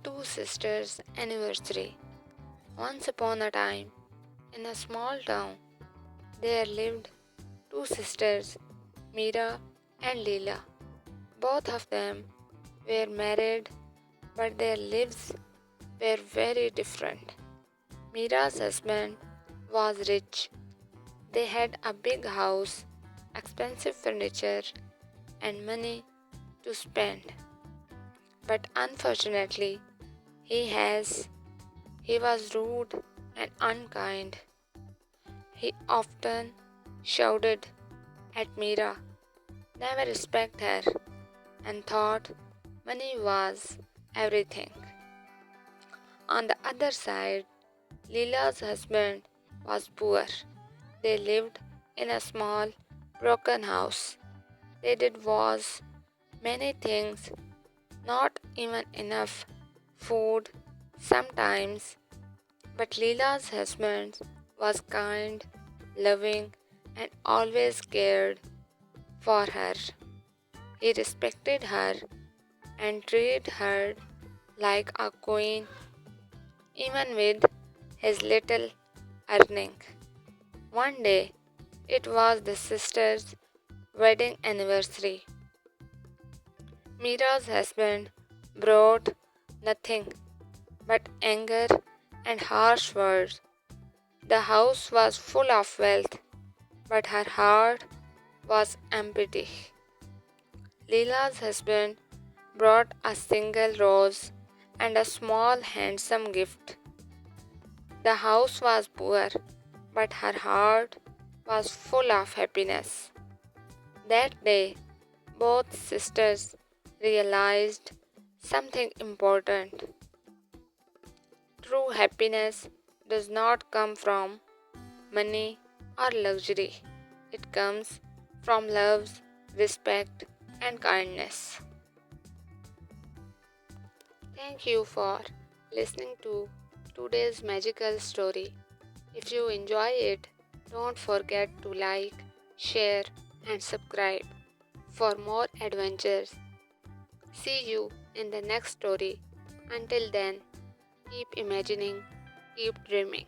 Two sisters' anniversary. Once upon a time, in a small town, there lived two sisters, Meera and Leela. Both of them were married, but their lives were very different. Meera's husband was rich. They had a big house, expensive furniture, and money to spend. But unfortunately, he was rude and unkind. He often shouted at Meera, never respect her, and thought money was everything. On the other side, Leela's husband was poor. They lived in a small, broken house. They did was many things, not even enough food sometimes, but Leela's husband was kind, loving, and always cared for her. He respected her and treated her like a queen, even with his little earning. One day, it was the sisters' wedding anniversary. Mira's husband brought nothing but anger and harsh words. The house was full of wealth, but her heart was empty. Leela's husband brought a single rose and a small handsome gift. The house was poor, but her heart was full of happiness. That day, both sisters realized something important. True happiness does not come from money or luxury. It comes from love, respect, and kindness. Thank you for listening to today's magical story. If you enjoy it, don't forget to like, share, and subscribe for more adventures. See you in the next story. Until then, keep imagining, keep dreaming.